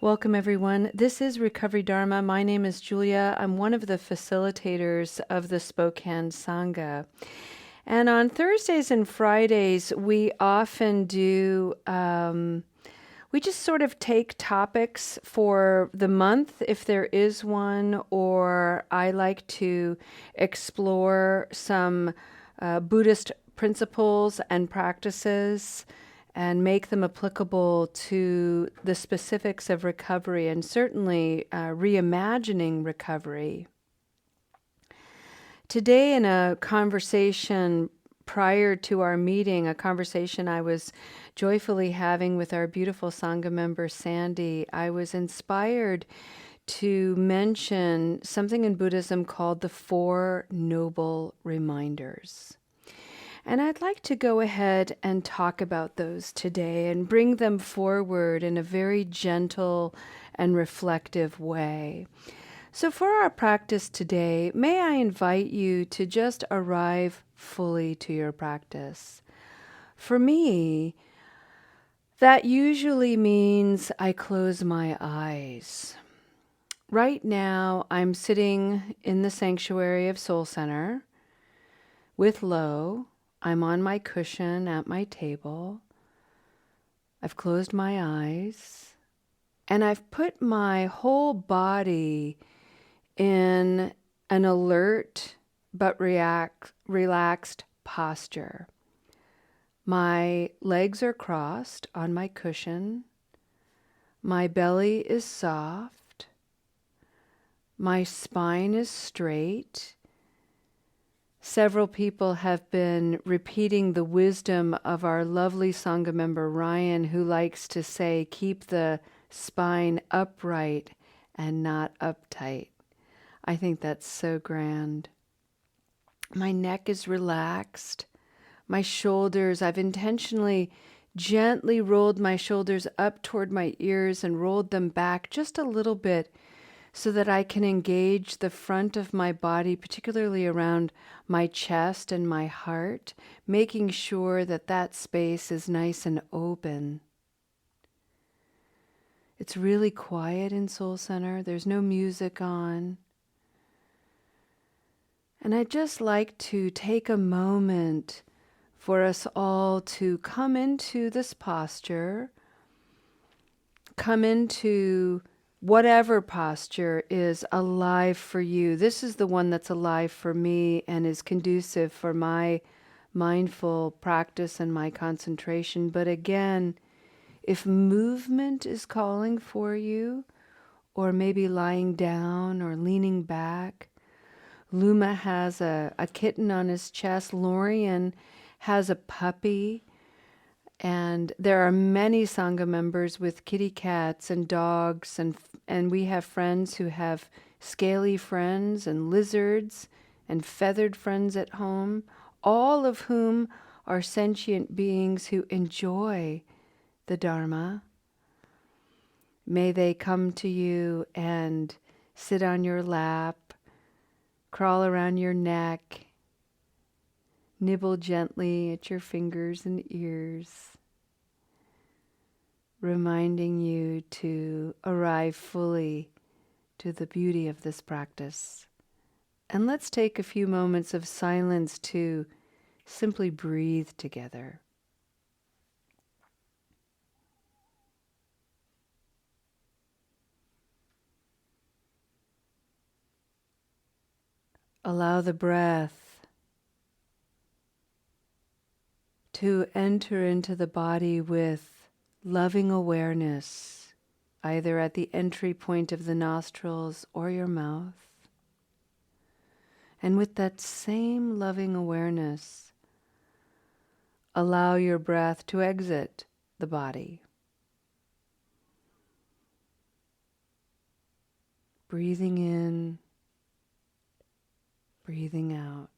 Welcome, everyone. This is Recovery Dharma. My name is Julia. I'm one of the facilitators of the Spokane Sangha. And on Thursdays and Fridays, we often we just sort of take topics for the month, if there is one, or I like to explore some Buddhist principles and practices and make them applicable to the specifics of recovery and certainly reimagining recovery. Today, in a conversation prior to our meeting, a conversation I was joyfully having with our beautiful Sangha member Sandy, I was inspired to mention something in Buddhism called the Four Noble Reminders. And I'd like to go ahead and talk about those today and bring them forward in a very gentle and reflective way. So, for our practice today, may I invite you to just arrive fully to your practice. For me, that usually means I close my eyes. Right now, I'm sitting in the sanctuary of Soul Center with Lo. I'm on my cushion at my table. I've closed my eyes, and I've put my whole body in an alert but relaxed posture. My legs are crossed on my cushion. My belly is soft. My spine is straight. Several people have been repeating the wisdom of our lovely Sangha member Ryan, who likes to say, keep the spine upright and not uptight. I think that's so grand. My neck is relaxed. My shoulders, I've intentionally gently rolled my shoulders up toward my ears and rolled them back just a little bit so that I can engage the front of my body, particularly around my chest and my heart, making sure that that space is nice and open. It's really quiet in Soul Center. There's no music on. And I'd just like to take a moment for us all to come into this posture, come into whatever posture is alive for you. This is the one that's alive for me and is conducive for my mindful practice and my concentration. But again, if movement is calling for you, or maybe lying down or leaning back, Luma has a kitten on his chest. Lorian has a puppy. And there are many Sangha members with kitty cats and dogs, and we have friends who have scaly friends and lizards and feathered friends at home, all of whom are sentient beings who enjoy the Dharma. May they come to you and sit on your lap, crawl around your neck, nibble gently at your fingers and ears, reminding you to arrive fully to the beauty of this practice. And let's take a few moments of silence to simply breathe together. Allow the breath to enter into the body with loving awareness, either at the entry point of the nostrils or your mouth. And with that same loving awareness, allow your breath to exit the body. Breathing in, breathing out.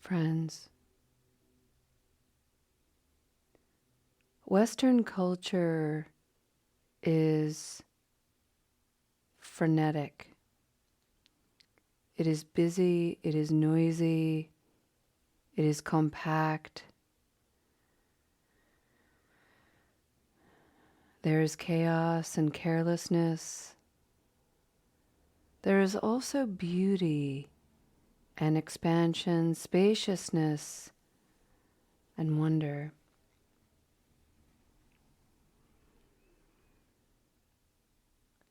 Friends, Western culture is frenetic. It is busy, it is noisy, it is compact. There is chaos and carelessness. There is also beauty and expansion, spaciousness and wonder.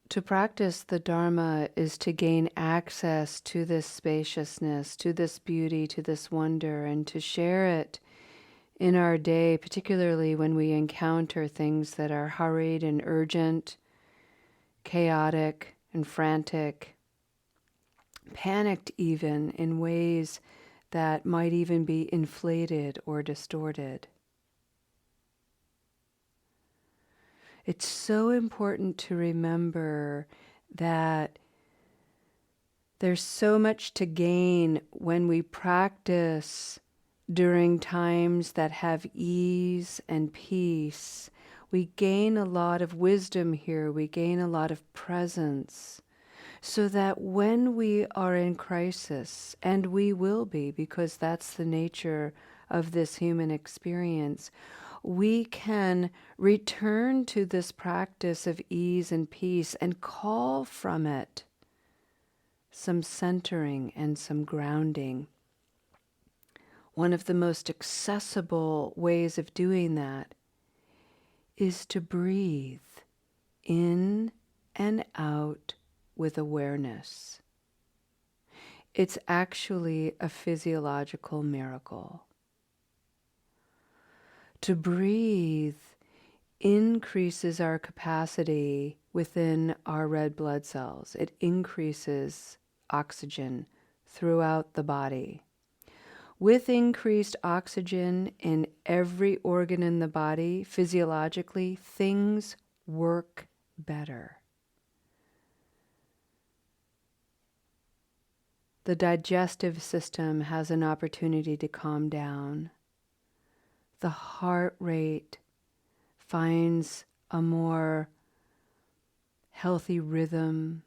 To practice the Dharma is to gain access to this spaciousness, to this beauty, to this wonder, and to share it in our day, particularly when we encounter things that are hurried and urgent, chaotic and frantic, panicked even in ways that might even be inflated or distorted. It's so important to remember that there's so much to gain when we practice during times that have ease and peace. We gain a lot of wisdom here, we gain a lot of presence, so that when we are in crisis, and we will be because that's the nature of this human experience, we can return to this practice of ease and peace and call from it some centering and some grounding. One of the most accessible ways of doing that is to breathe in and out with awareness. It's actually a physiological miracle. To breathe increases our capacity within our red blood cells. It increases oxygen throughout the body. With increased oxygen in every organ in the body, physiologically, things work better. The digestive system has an opportunity to calm down. The heart rate finds a more healthy rhythm.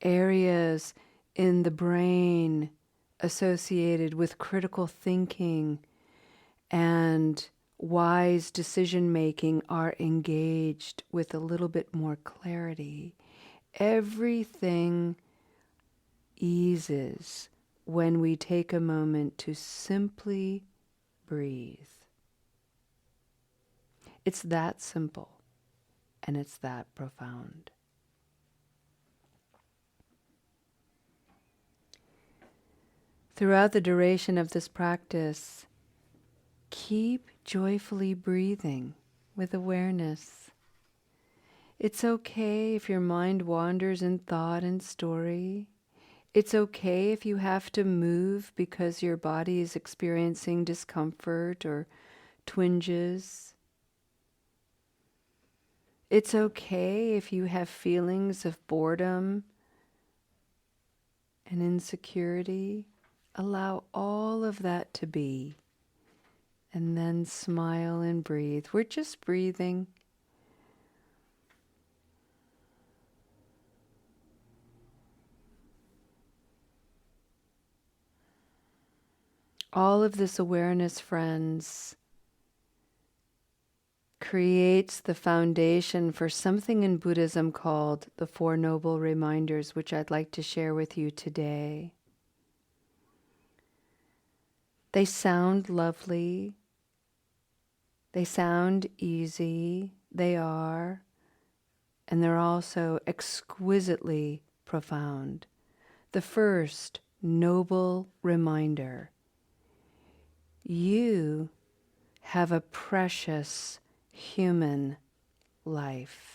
Areas in the brain associated with critical thinking and wise decision making are engaged with a little bit more clarity. Everything eases when we take a moment to simply breathe. It's that simple, and it's that profound. Throughout the duration of this practice, keep joyfully breathing with awareness. It's okay if your mind wanders in thought and story. It's okay if you have to move because your body is experiencing discomfort or twinges. It's okay if you have feelings of boredom and insecurity. Allow all of that to be. And then smile and breathe. We're just breathing. All of this awareness, friends, creates the foundation for something in Buddhism called the Four Noble Reminders, which I'd like to share with you today. They sound lovely. They sound easy. They are. And they're also exquisitely profound. The first noble reminder: you have a precious human life.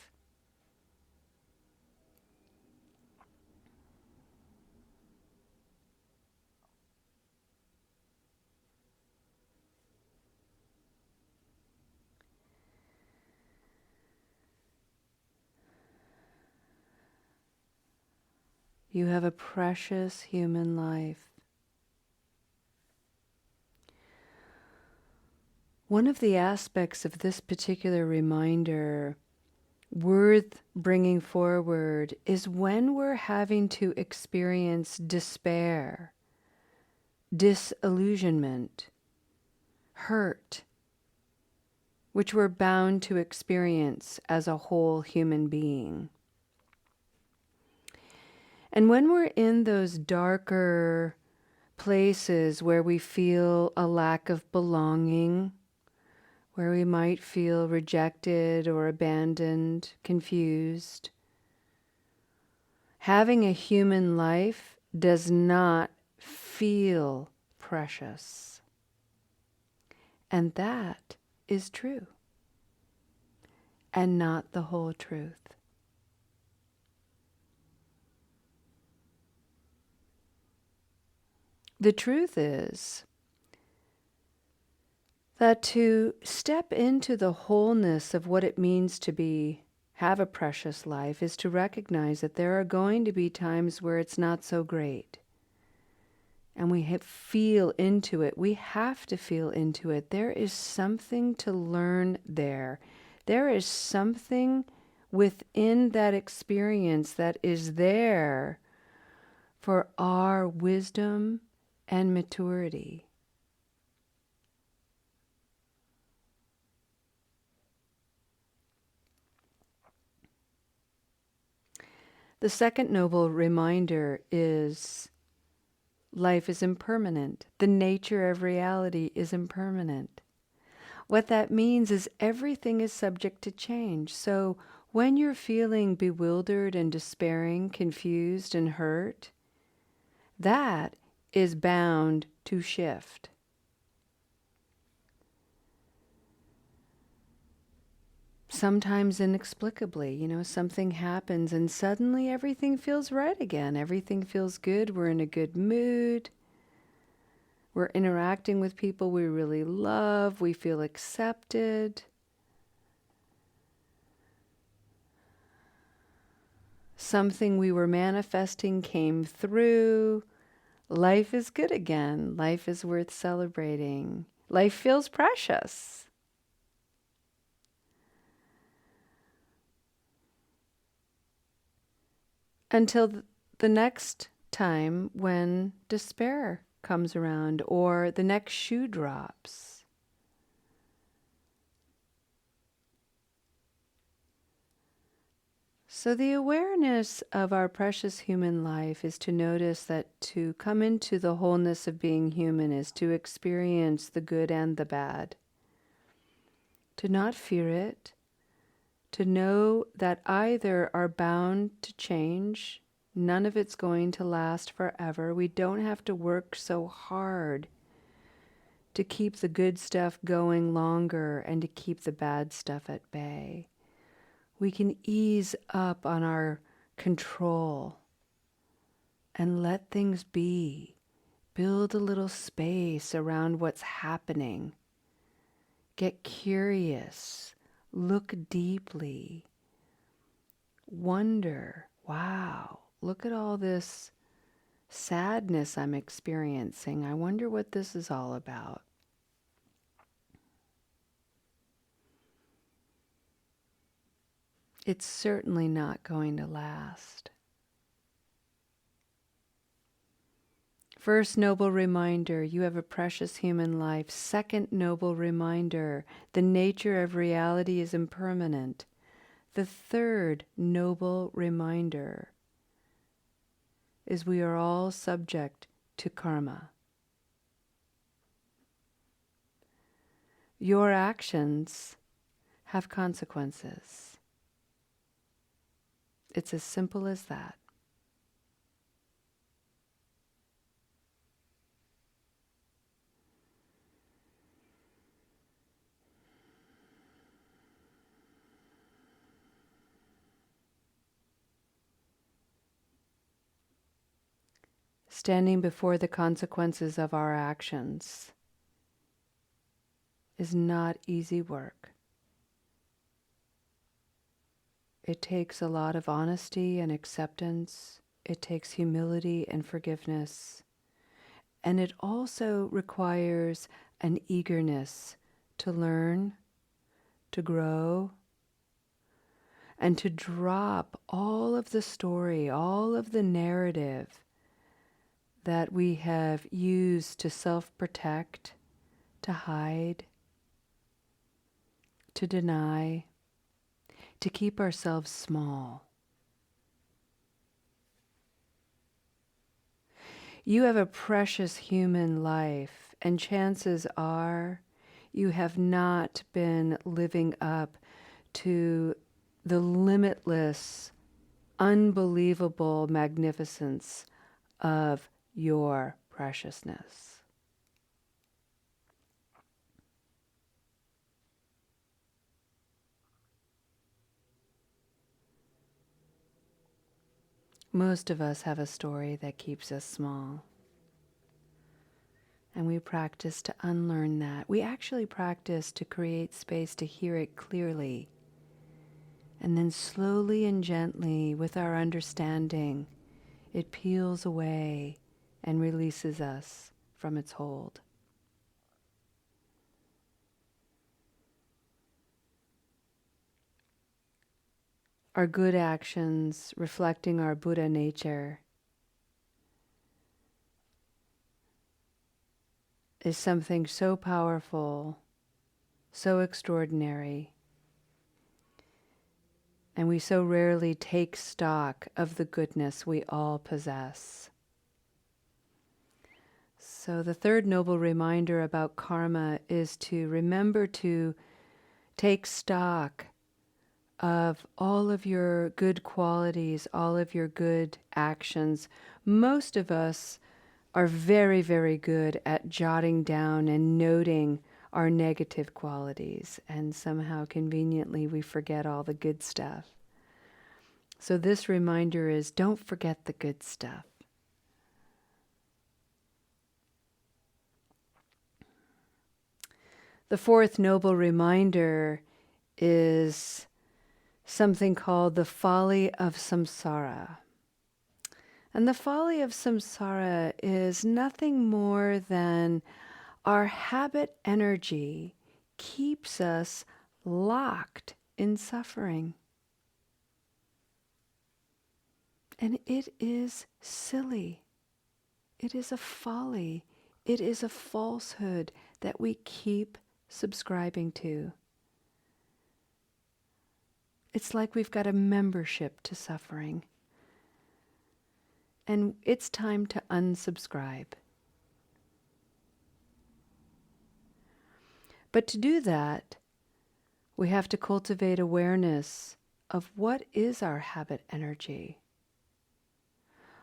You have a precious human life. One of the aspects of this particular reminder worth bringing forward is when we're having to experience despair, disillusionment, hurt, which we're bound to experience as a whole human being. And when we're in those darker places where we feel a lack of belonging, where we might feel rejected or abandoned, confused, having a human life does not feel precious. And that is true, and not the whole truth. The truth is that to step into the wholeness of what it means to have a precious life is to recognize that there are going to be times where it's not so great. And we feel into it. We have to feel into it. There is something to learn there. There is something within that experience that is there for our wisdom and maturity. The second noble reminder is life is impermanent. The nature of reality is impermanent. What that means is everything is subject to change. So when you're feeling bewildered and despairing, confused and hurt, that is bound to shift. Sometimes inexplicably, something happens and suddenly everything feels right again. Everything feels good. We're in a good mood. We're interacting with people we really love. We feel accepted. Something we were manifesting came through. Life is good again. Life is worth celebrating. Life feels precious. Until the next time when despair comes around or the next shoe drops. So the awareness of our precious human life is to notice that to come into the wholeness of being human is to experience the good and the bad. To not fear it, to know that either are bound to change, none of it's going to last forever. We don't have to work so hard to keep the good stuff going longer and to keep the bad stuff at bay. We can ease up on our control and let things be. Build a little space around what's happening. Get curious. Look deeply. Wonder, wow, look at all this sadness I'm experiencing. I wonder what this is all about. It's certainly not going to last. First noble reminder, you have a precious human life. Second noble reminder, the nature of reality is impermanent. The third noble reminder is we are all subject to karma. Your actions have consequences. It's as simple as that. Standing before the consequences of our actions is not easy work. It takes a lot of honesty and acceptance. It takes humility and forgiveness. And it also requires an eagerness to learn, to grow, and to drop all of the story, all of the narrative that we have used to self-protect, to hide, to deny, to keep ourselves small. You have a precious human life, and chances are you have not been living up to the limitless, unbelievable magnificence of your preciousness. Most of us have a story that keeps us small. And we practice to unlearn that. We actually practice to create space to hear it clearly. And then slowly and gently, with our understanding, it peels away and releases us from its hold. Our good actions reflecting our Buddha nature is something so powerful, so extraordinary, and we so rarely take stock of the goodness we all possess. So the third noble reminder about karma is to remember to take stock of all of your good qualities, all of your good actions. Most of us are very, very good at jotting down and noting our negative qualities, and somehow conveniently we forget all the good stuff. So this reminder is, don't forget the good stuff. The fourth noble reminder is something called the folly of samsara. And the folly of samsara is nothing more than our habit energy keeps us locked in suffering. And it is silly. It is a folly. It is a falsehood that we keep subscribing to. It's like we've got a membership to suffering. And it's time to unsubscribe. But to do that, we have to cultivate awareness of what is our habit energy.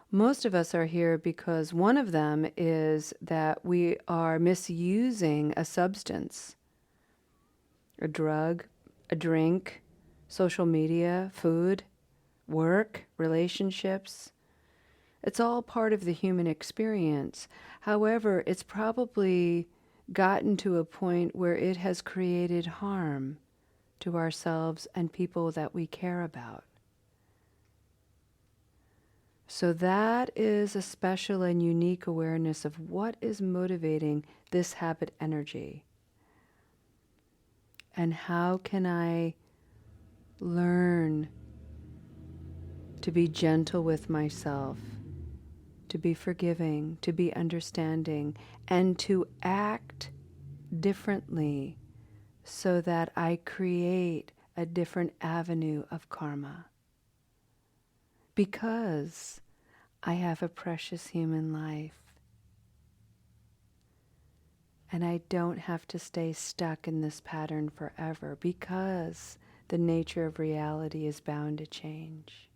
Most of us are here because one of them is that we are misusing a substance, a drug, a drink, social media, food, work, relationships. It's all part of the human experience. However, it's probably gotten to a point where it has created harm to ourselves and people that we care about. So that is a special and unique awareness of what is motivating this habit energy. And how can I learn to be gentle with myself, to be forgiving, to be understanding, and to act differently so that I create a different avenue of karma. Because I have a precious human life. And I don't have to stay stuck in this pattern forever, because the nature of reality is bound to change.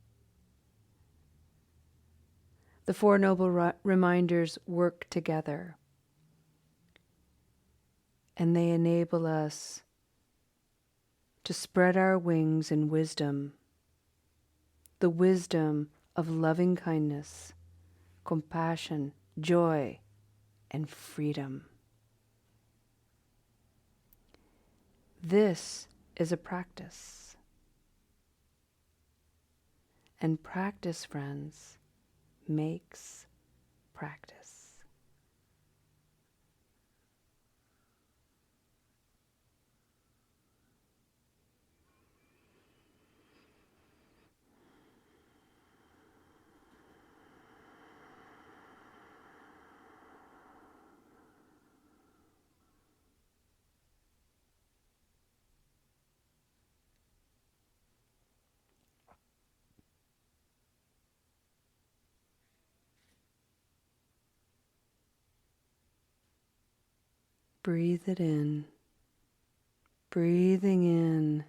The Four Noble Reminders work together, and they enable us to spread our wings in wisdom, the wisdom of loving kindness, compassion, joy, and freedom. This is a practice. And practice, friends, makes practice. Breathe it in. Breathing in,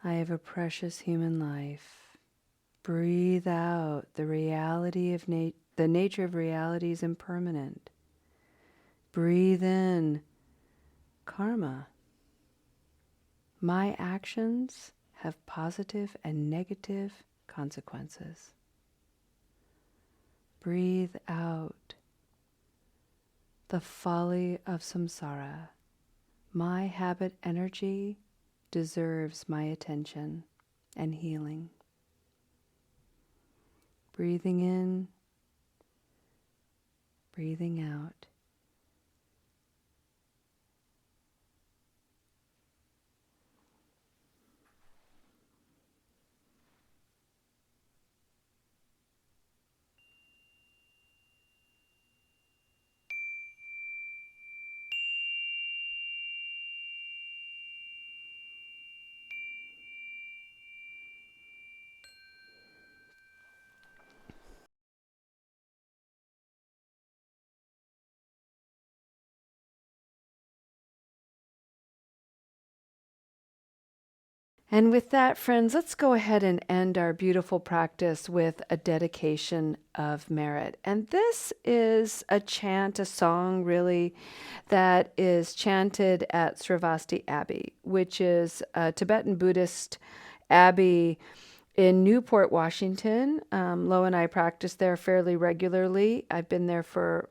I have a precious human life. Breathe out, the reality of the nature of reality is impermanent. Breathe in, karma. My actions have positive and negative consequences. Breathe out, the folly of samsara. My habit energy deserves my attention and healing. Breathing in, breathing out. And with that, friends, let's go ahead and end our beautiful practice with a dedication of merit. And this is a chant, a song really, that is chanted at Sravasti Abbey, which is a Tibetan Buddhist abbey in Newport, Washington. Lo and I practice there fairly regularly. I've been there for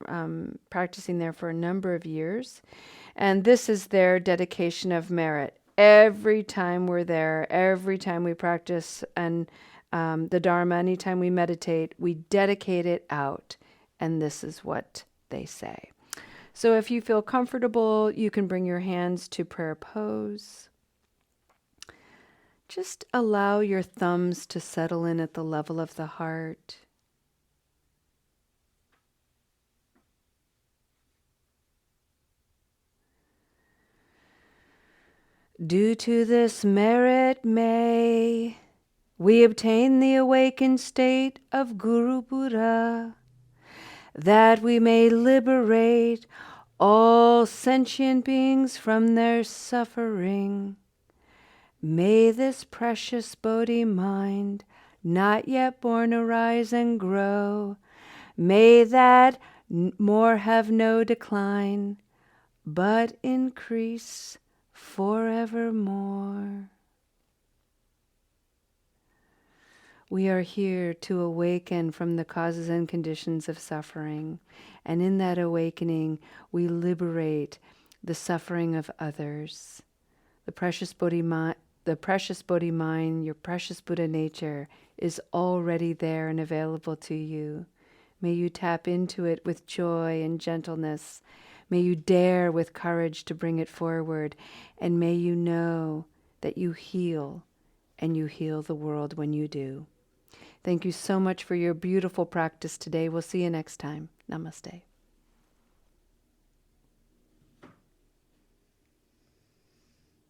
practicing there for a number of years. And this is their dedication of merit. Every time we're there, every time we practice and the Dharma, anytime we meditate, we dedicate it out. And this is what they say. So if you feel comfortable, you can bring your hands to prayer pose. Just allow your thumbs to settle in at the level of the heart. Due to this merit may we obtain the awakened state of Guru Buddha, that we may liberate all sentient beings from their suffering. May this precious Bodhi mind, not yet born, arise and grow. May that more have no decline, but increase forevermore. We are here to awaken from the causes and conditions of suffering, and in that awakening, we liberate the suffering of others. The precious Bodhi mind, your precious Buddha nature, is already there and available to you. May you tap into it with joy and gentleness. May you dare with courage to bring it forward, and may you know that you heal, and you heal the world when you do. Thank you so much for your beautiful practice today. We'll see you next time. Namaste.